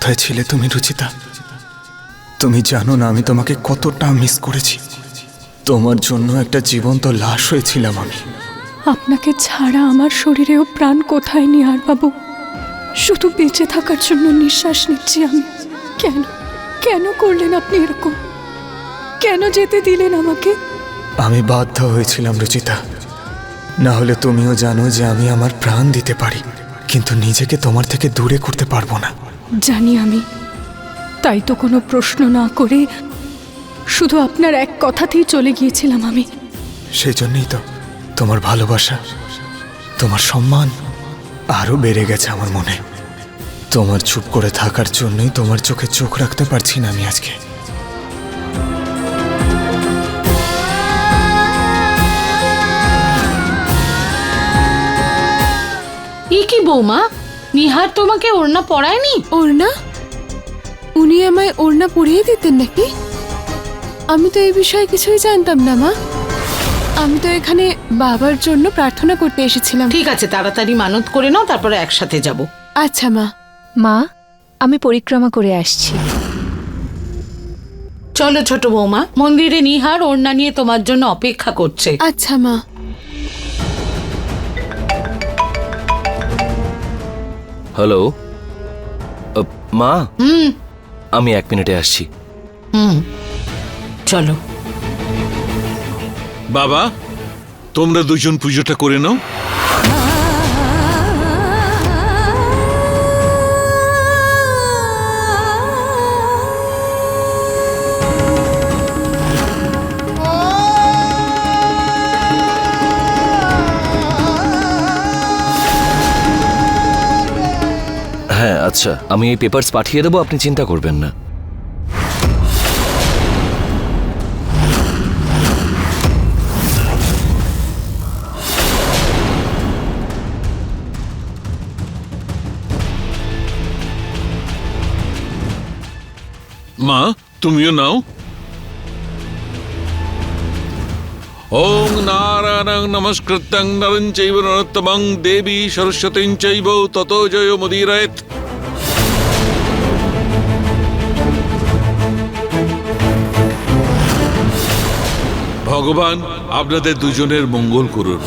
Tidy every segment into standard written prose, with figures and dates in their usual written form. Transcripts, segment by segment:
কোথায় ছিলে তুমি রুচিতা? তুমি জানো না আমি তোমাকে কতটা মিস করেছি। তোমার জন্য একটা জীবন্ত লাশ হয়েছিলাম আমি। আপনাকে ছাড়া আমার শরীরেও প্রাণ কোথায় নিহার বাবু? শুধু বেঁচে থাকার জন্য নিঃশ্বাস নিচ্ছি আমি। কেন কেন করলেন আপনি এরকম? কেন যেতে দিলেন আমাকে? আমি বাধ্য হয়েছিলাম রুচিতা, না হলে তুমিও জানো যে আমি আমার প্রাণ দিতে পারি, কিন্তু নিজেকে তোমার থেকে দূরে করতে পারবো না। জানি আমি, তাই তো কোনো প্রশ্ন না করে শুধু আপনার এক কথাতেই চলে গিয়েছিলাম আমি। সেই জন্যই তো তোমার ভালোবাসা, তোমার সম্মান আরো বেড়ে গেছে আমার মনে। তোমার চুপ করে থাকার জন্যই তোমার চোখে চোখ রাখতে পারছি না আমি আজকে। কি বৌমা, নিহার তোমাকে ওড়না পরায়নি? ওড়না? উনি আমায় ওড়না পরিয়ে দিতেন নাকি? আমি তো এই বিষয়ে কিছুই জানতাম না মা। আমি তো এখানে বাবার জন্য প্রার্থনা করতে এসেছিলাম। ঠিক আছে, তাড়াতাড়ি মানত করে নাও, তারপরে একসাথে যাব। আচ্ছা মা। মা, আমি পরিক্রমা করে আসছি। চলো ছোট বৌমা, মন্দিরে নিহার ওড়না নিয়ে তোমার জন্য অপেক্ষা করছে। আচ্ছা মা। হ্যালো মা, আমি 1 মিনিটে আসছি। চলো বাবা, তোমরা দুজন পুজোটা করে নাও। হ্যাঁ আচ্ছা, আমি এই পেপারস পাঠিয়ে দেবো, আপনি চিন্তা করবেন না। মা, তুমিও নাও। ওং নারায়ণং নমস্কৃত্যং নরং চৈব নরোত্তমং দেবী সরস্বতীং চৈব ততো জয়মুদীরয়েৎ। ভগবান আপনাদের দুজনের মঙ্গল করুন।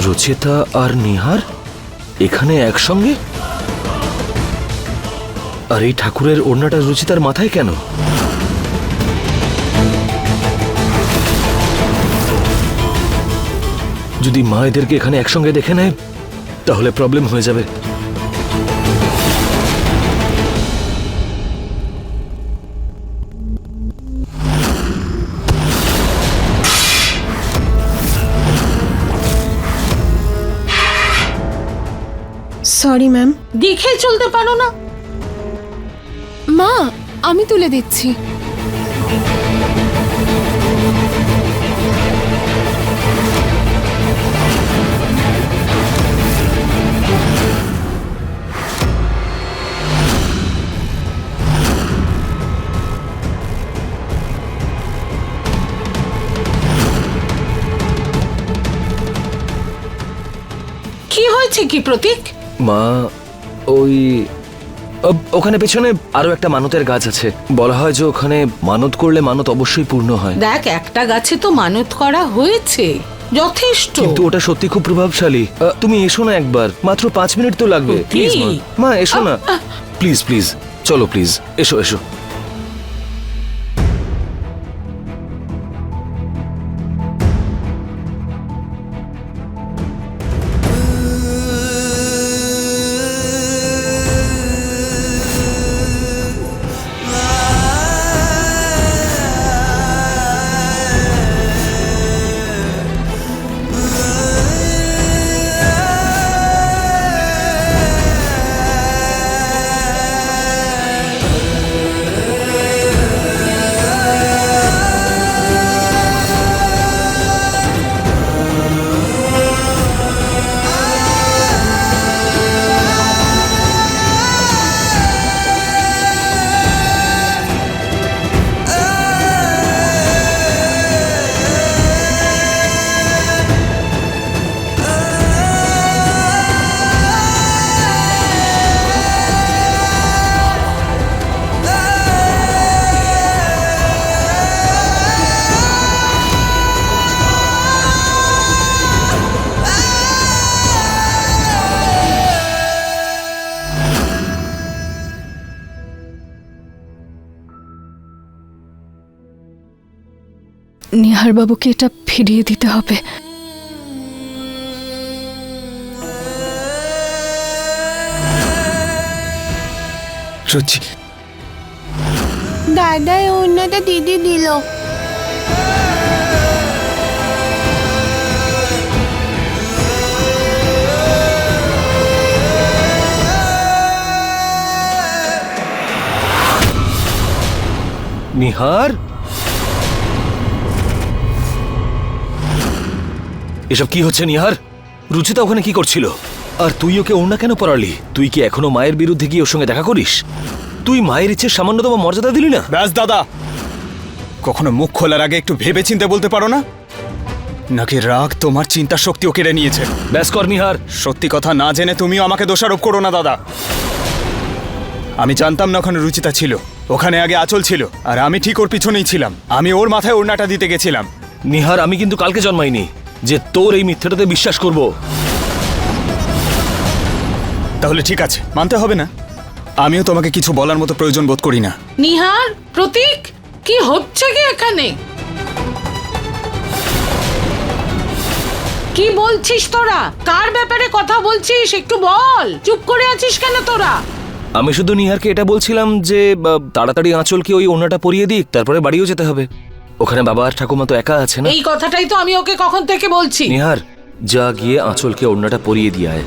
রুচিতা আর নিহার এখানে একসঙ্গে? আর এই ঠাকুরের ওড়নাটা রুচিতার মাথায় কেন? যদি মা এদেরকে এখানে একসঙ্গে দেখে নেয় তাহলে প্রবলেম হয়ে যাবে। Sorry ma'am. দেখে চলতে পারো না? মা, আমি তুলে দিচ্ছি। কি হয়েছে কি প্রতীক? মা, ওই ওখানে পেছনে আরো একটা মানতের গাছ আছে। বলা হয় যে ওখানে মানত করলে মানত অবশ্যই পূর্ণ হয়। দেখ, একটা গাছে তো মানত করা হয়েছে, যথেষ্ট। কিন্তু ওটা সত্যি খুব প্রভাবশালী। তুমি এসো না একবার, মাত্র 5 মিনিট তো লাগবে। প্লিজ মা, মা এসো না, প্লিজ প্লিজ, চলো প্লিজ, এসো এসো। নিহার বাবুকে এটা ফিরিয়ে দিতে হবে। রুচি, দাদা এই ওড়নাটা দিদি দিল। নিহার, এসব কি হচ্ছে নিহার? রুচিতা ওখানে কি করছিল? আর তুই ওকে ওড়না কেন পরালি? তুই কি এখনো মায়ের বিরুদ্ধে গিয়ে ওর সঙ্গে দেখা করিস? তুই মায়ের ইচ্ছে সামান্যতম মর্যাদা দিলি না? ব্যাস দাদা, কখনো মুখ খোলার আগে একটু ভেবে চিন্তে বলতে পারো না? নাকি রাগ তোমার চিন্তা শক্তিও কেড়ে নিয়েছে? ব্যাস কর নিহার। সত্যি কথা না জেনে তুমিও আমাকে দোষারোপ করো না দাদা। আমি জানতাম না ওখানে রুচিতা ছিল, ওখানে আগে আঁচল ছিল, আর আমি ঠিক ওর পিছনেই ছিলাম। আমি ওর মাথায় ওড়নাটা দিতে গেছিলাম। নিহার, আমি কিন্তু কালকে জন্মাইনি যে তোর এই মিথ্যাটাতে বিশ্বাস করব। তাহলে ঠিক আছে, মানতে হবে না। আমিও তোমাকে কিছু বলার মতো প্রয়োজন বোধ করি না। নিহার, প্রতীক, কি হচ্ছে কি এখানে? কি বলছিস তোরা? কার ব্যাপারে কথা বলছিস একটু বল। চুপ করে আছিস কেন তোরা? আমি শুধু নিহারকে এটা বলছিলাম যে তাড়াতাড়ি আঁচলকে ওই ওড়নাটা পরিয়ে দিক, তারপরে বাড়িও যেতে হবে। ওখানে বাবা আর ঠাকুমা তো একা আছে না। এই কথাটাই তো আমি ওকে কখন থেকে বলছি। নিহার, যা গিয়ে আঁচলকে ওড়নাটা পরিয়ে দিয়ে আয়।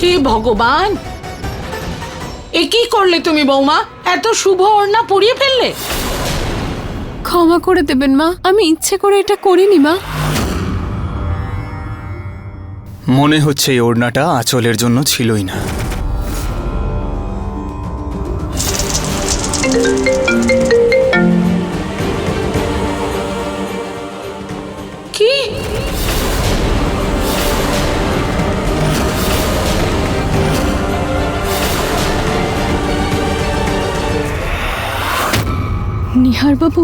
হে ভগবান, এ কি করলে তুমি বৌমা? এত শুভ ওড়না পরিয়ে ফেললে। ক্ষমা করে দেবেন মা, আমি ইচ্ছে করে এটা করিনি মা। মনে হচ্ছে এই ওড়নাটা আঁচলের জন্য ছিলই না। কি? নিহার বাবু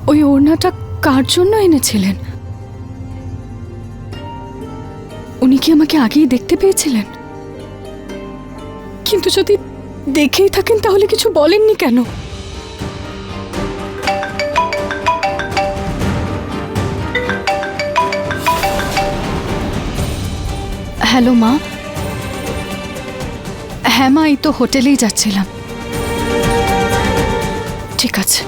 ওই ওড়নাটা কার জন্য এনেছিলেন? উনি কি আমাকে আগেই দেখতে পেয়েছিলেন? কিন্তু যদি দেখেই থাকেন তাহলে কিছু বলেননি কেন? হ্যালো মা। হ্যাঁ মা, এই তো হোটেলেই যাচ্ছিলাম। ঠিক আছে।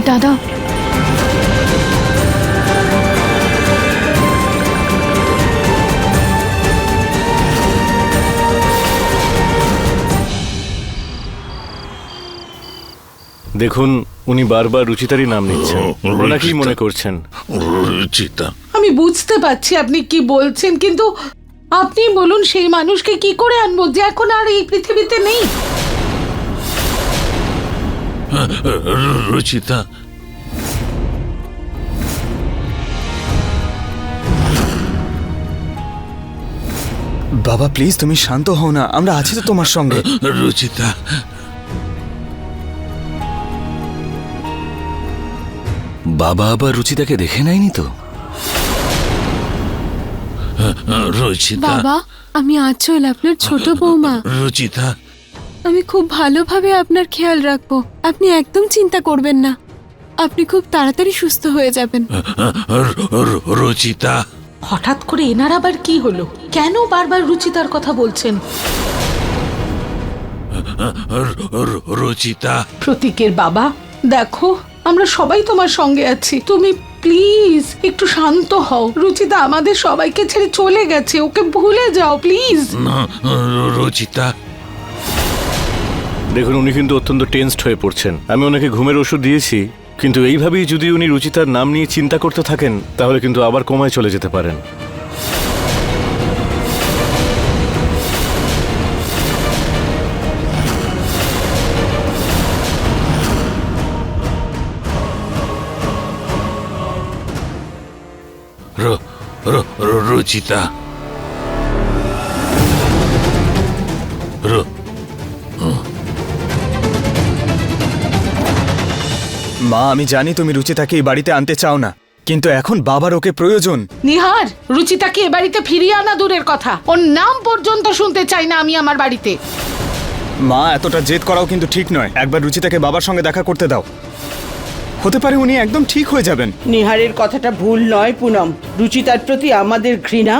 দাদা, দেখুন, উনি বারবার রুচিতারই নাম নিচ্ছেন। ওনাকেই মনে করছেন। রুচিতা, আমি বুঝতে পারছি আপনি কি বলছেন, কিন্তু আপনি বলুন সেই মানুষকে কি করে আনবো যে এখন আর এই পৃথিবীতে নেই? রুচিতা, বাবা প্লিজ তুমি শান্ত হও না, আমরা আছি তো তোমার সঙ্গে। রুচিতা, বাবা আবার রুচিতাকে দেখে নেয়নি তো? রুচিতা, বাবা, আমি আঁচল, আপনার ছোট বৌমা। রুচিতা, আমি খুব ভালোভাবে আপনার খেয়াল রাখবো, আপনি একদম চিন্তা করবেন না। আপনি খুব তাড়াতাড়ি সুস্থ হয়ে যাবেন। রুচিতা। হঠাৎ করে এনার আবার কি হলো? কেন বারবার রুচিতার কথা বলছেন? রুচিতা, প্রতীকের বাবা, দেখো আমরা সবাই তোমার সঙ্গে আছি। তুমি প্লিজ একটু শান্ত হও। রুচিতা আমাদের সবাইকে ছেড়ে চলে গেছে, ওকে ভুলে যাও প্লিজ। না রুচিতা, দেখুন উনি কিন্তু অত্যন্ত টেনসড হয়ে পড়ছেন। আমি ওনাকে ঘুমের ওষুধ দিয়েছি, কিন্তু এইভাবেই যদি উনি রুচিতার নাম নিয়ে চিন্তা করতে থাকেন তাহলে কিন্তু আবার কোমায় চলে যেতে পারেন। রুচিতা, মা, আমি জানি তুমি রুচিতাকে এই বাড়িতে আনতে চাও না, কিন্তু এখন বাবার ওকে প্রয়োজন। নিহার, রুচিতাকে এ বাড়িতে ফিরিয়ে আনা দূরের কথা, ওর নাম পর্যন্ত শুনতে চাই না আমি আমার বাড়িতে। মা, এতটা জেদ করাও কিন্তু ঠিক নয়। একবার রুচিতাকে বাবার সঙ্গে দেখা করতে দাও, হতে পারে উনি একদম ঠিক হয়ে যাবেন। নিহারের কথাটা ভুল নয় পুনম। রুচিতার প্রতি আমাদের ঘৃণা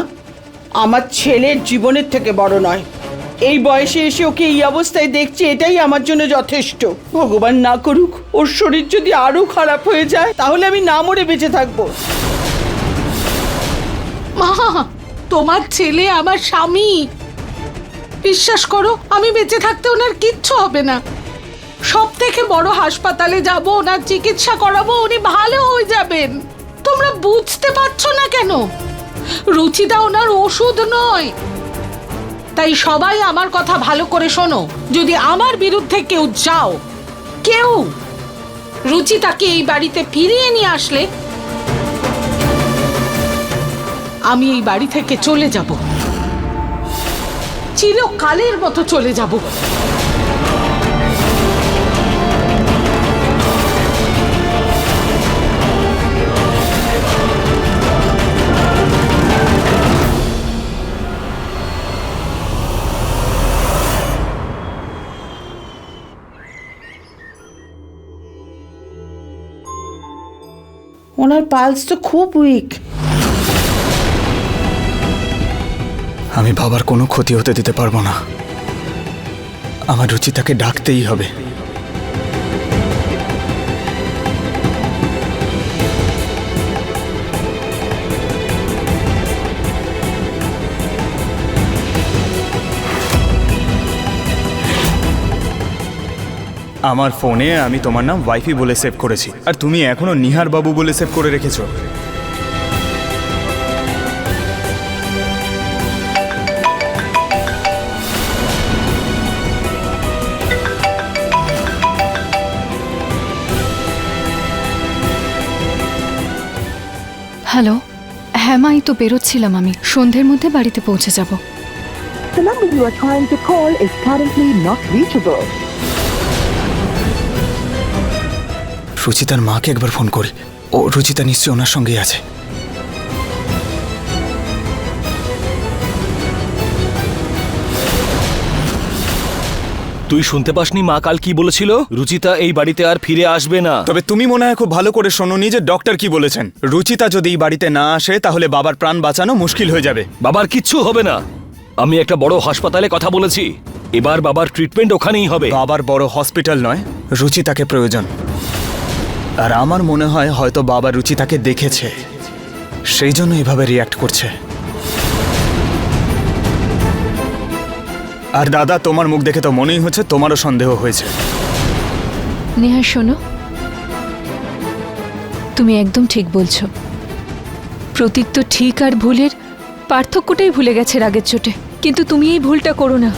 আমার ছেলের জীবনের থেকে বড় নয়। এই বয়সে এসে ওকে এই অবস্থায় দেখছি, এটাই আমার জন্য যথেষ্ট। ভগবান না করুক ওর শরীর যদি আরো খারাপ হয়ে যায়, তাহলে আমি না মরে বেঁচে থাকবো। মা, তোমার ছেলে আমার স্বামী, বিশ্বাস করো আমি বেঁচে থাকতে ওনার কিচ্ছু হবে না। সব থেকে বড় হাসপাতালে যাব, ওনার চিকিৎসা করাবো, উনি ভালো হয়ে যাবেন। তোমরা বুঝতে পারছো না কেন? রুচিতা ওনার ওষুধ নয়। তাই সবাই আমার কথা ভালো করে শোনো, যদি আমার বিরুদ্ধে কেউ রুচিতাকে এই বাড়িতে ফিরিয়ে নিয়ে আসলে আমি এই বাড়ি থেকে চলে যাব, চিরকালের মতো চলে যাব। ওনার পালস তো খুব উইক। আমি বাবার কোনো ক্ষতি হতে দিতে পারবো না। আমার রুচিতাকে ডাকতেই হবে। আমার ফোনে আমি তোমার নাম ওয়াইফি বলে সেভ করেছি, আর তুমি এখনো নিহার বাবু বলে সেভ করে রেখেছো। হ্যালো, হ্যাঁ মা, এই তো বেরোচ্ছিলাম, আমি সন্ধ্যের মধ্যে বাড়িতে পৌঁছে যাব। The number you are trying to call is currently not reachable. রুচিতার মাকে একবার ফোন করি। ও রুচিতা নিশ্চয়ই ওনার সঙ্গেই আছে। তুই শুনতে পাসনি মা কাল কি বলেছিল? রুচিতা এই বাড়িতে আর ফিরে আসবে না। তবে তুমি মনে হয় খুব ভালো করে শোনোনি যে ডক্টর কি বলেছেন। রুচিতা যদি এই বাড়িতে না আসে তাহলে বাবার প্রাণ বাঁচানো মুশকিল হয়ে যাবে। বাবার কিচ্ছু হবে না। আমি একটা বড় হাসপাতালে কথা বলেছি, এবার বাবার ট্রিটমেন্ট ওখানেই হবে। বাবার বড় হসপিটাল নয়, রুচিতাকে প্রয়োজন। আর আমার মনে হয় হয়তো বাবা রুচিতাকে দেখেছে, সেই জন্য এভাবে রিয়্যাক্ট করছে। আর দাদা, তোমার মুখ দেখে তো মনেই হচ্ছে তোমারও সন্দেহ হয়েছে। নেহা শোনো, তুমি একদম ঠিক বলছো। প্রতীক তো ঠিক আর ভুলের পার্থক্যটাই ভুলে গেছে রাগের চোটে। কিন্তু তুমি এই ভুলটা করো না,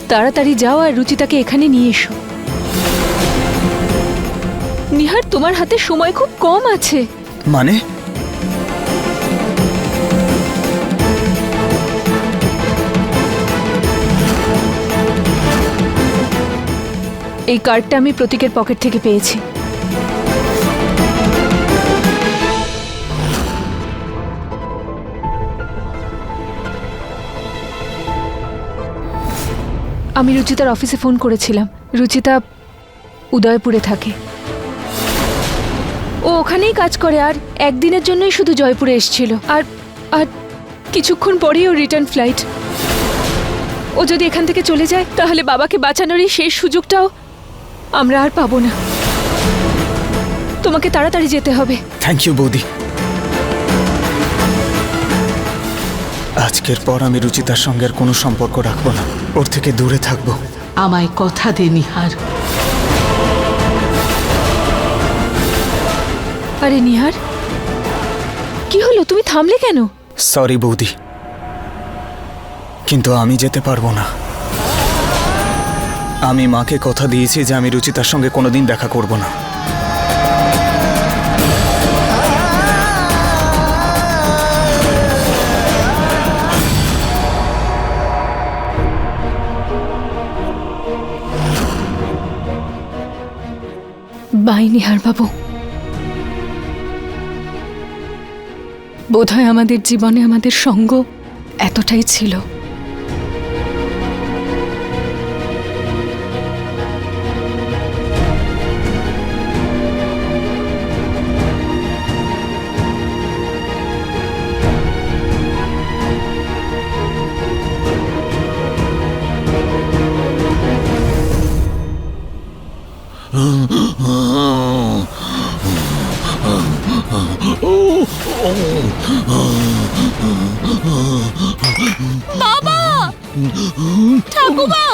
তাড়াতাড়ি যাও আর রুচিতাকে এখানে নিয়ে এসো। নিহার, তোমার হাতে সময় খুব কম আছে। মানে? এই কার্ডটা আমি প্রতীকের পকেট থেকে পেয়েছি। আমি রুচিতার অফিসে ফোন করেছিলাম। রুচিতা উদয়পুরে থাকে, ও ওখানেই কাজ করে, আর একদিনের জন্যই শুধু জয়পুরে এসেছিল। আর আর কিছুক্ষণ পরেই ও রিটার্ন ফ্লাইট। ও যদি এখান থেকে চলে যায় তাহলে বাবাকে বাঁচানোর এই শেষ সুযোগটাও আমরা আর পাবো না। তোমাকে তাড়াতাড়ি যেতে হবে। থ্যাংক ইউ বৌদি। আজকের পর আমি রুচিতার সঙ্গে আর কোনো সম্পর্ক রাখবো না, ওর থেকে দূরে থাকবো। আমায় কথা দে নিহার। আরে নিহার, কি হলো? তুমি থামলে কেন? সরি বৌদি, কিন্তু আমি যেতে পারবো না। আমি মাকে কথা দিয়েছি যে আমি রুচিতার সঙ্গে কোনোদিন দেখা করব না। বাই নিহার বাবু। বোধহয় আমাদের জীবনে আমাদের সঙ্গ এতটাই ছিল। ঠাকুমা,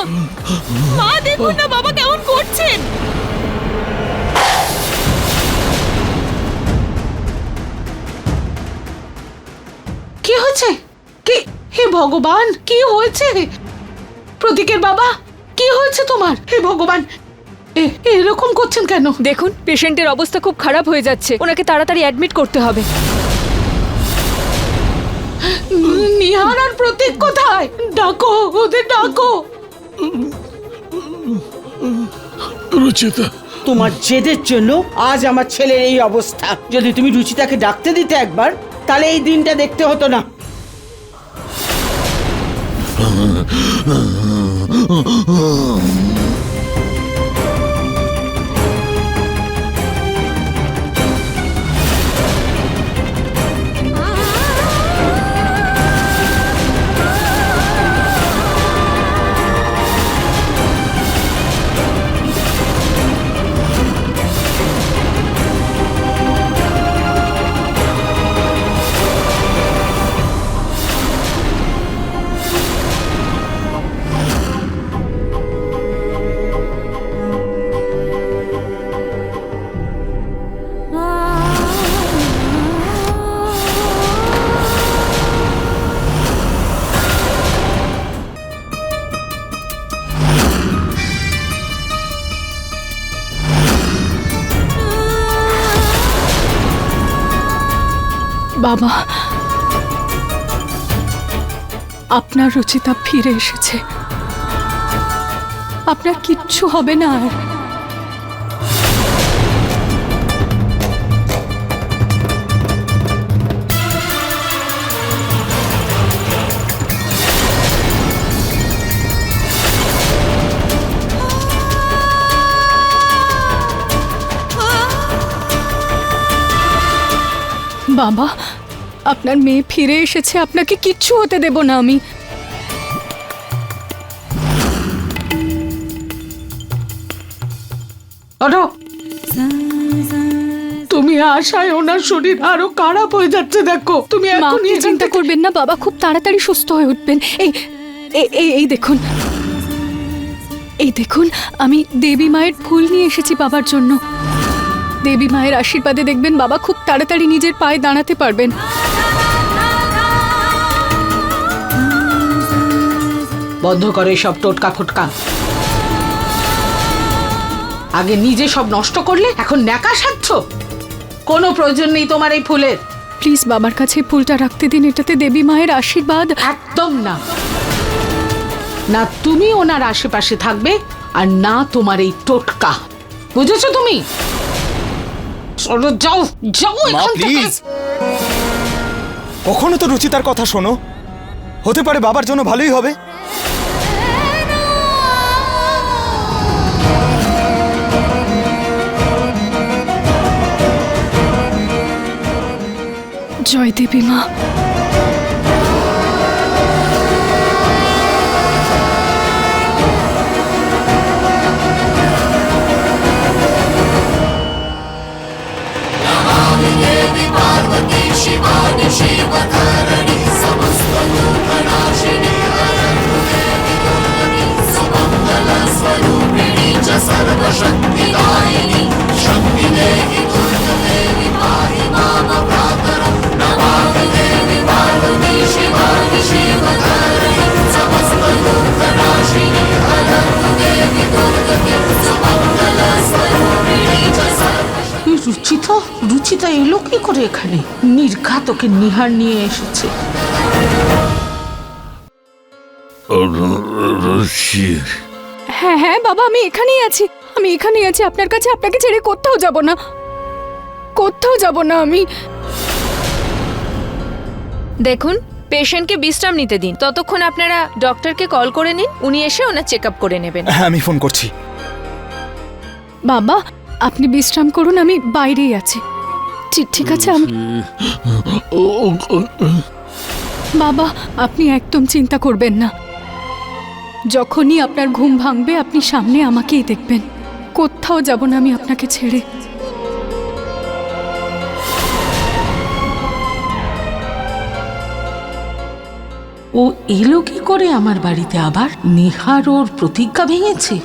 মা দেখুন না বাবা কেমন করছেন। কি হয়েছে? কি? হে ভগবান, কি হয়েছে? প্রতীকের বাবা, কি হয়েছে তোমার? হে ভগবান, এরকম করছেন কেন? দেখুন, পেশেন্টের অবস্থা খুব খারাপ হয়ে যাচ্ছে, ওনাকে তাড়াতাড়ি অ্যাডমিট করতে হবে। নিহার আর প্রতীক কোথায়? ডাকো, ওদের ডাকো। রুচিতা, তোমার জেদের জন্য আজ আমার ছেলের এই অবস্থা। যদি তুমি রুচিতাকে ডাকতে দিতে একবার, তাহলে এই দিনটা দেখতে হতো না। বাবা, আপনার রুচিতা ফিরে এসেছে। আপনার কিচ্ছু হবে না আর। বাবা, আপনার মেয়ে ফিরে এসেছে, আপনাকে কিচ্ছু হতে দেব না আমি। ওঠো। তুমি আশায় ওনার শরীর আরো খারাপ হয়ে যাচ্ছে, দেখো। তুমি মা, এখনই আপনি চিন্তা করবেন না, বাবা খুব তাড়াতাড়ি সুস্থ হয়ে উঠবেন। এই দেখুন, এই দেখুন, আমি দেবী মায়ের ফুল নিয়ে এসেছি বাবার জন্য। দেবী মায়ের আশীর্বাদে দেখবেন বাবা খুব তাড়াতাড়ি নিজের পায়ে দাঁড়াতে পারবেন। বন্ধ করে সব টোটকা ফোটকা। আগে নিজে সব নষ্ট করলে, এখন ন্যাকা সাধ্য। কোনো প্রয়োজন নেই তোমার এই ফুলের। প্লিজ বাবার কাছে ফুলটা রাখতে দিন, এটাতে দেবী মায়ের আশীর্বাদ। একদম না। না তুমি ওনার আশেপাশে থাকবে, আর না তোমার এই টোটকা। বুঝেছো তুমি? চলো, যাও যাও এখান থেকে। প্লিজ, কখনো তো রুচিতার কথা শোনো। হতে পারে বাবার জন্য ভালোই হবে। জয় দেবী মা। দেখছি তো রুচিতা এলো কি করে এখানে? নির্ঘাত ওকে নিহার নিয়ে এসেছে। হ্যাঁ হ্যাঁ বাবা, আমি এখানেই আছি, আমি এখানেই আছি আপনার কাছে। আপনাকে ছেড়ে কোথাও যাব না, কোথাও যাব না আমি। দেখুন, পেশেন্টকে বিশ্রাম নিতে দিন, ততক্ষণ আপনারা ডক্টরকে কল করে নিন, উনি এসে ওনার চেক আপ করে নেবেন। হ্যাঁ, আমি ফোন করছি। বাবা আপনি বিশ্রাম করুন, আমি বাইরেই আছি। ঠিক আছে আমি। বাবা আপনি একদম চিন্তা করবেন না, যখনই আপনার ঘুম ভাঙবে আপনি সামনে আমাকেই দেখবেন। কোথাও যাব না আমি আপনাকে ছেড়ে। ও এলো কি করে আমার বাড়িতে আবার? নিহার ওর প্রতিজ্ঞা ভেঙেছে?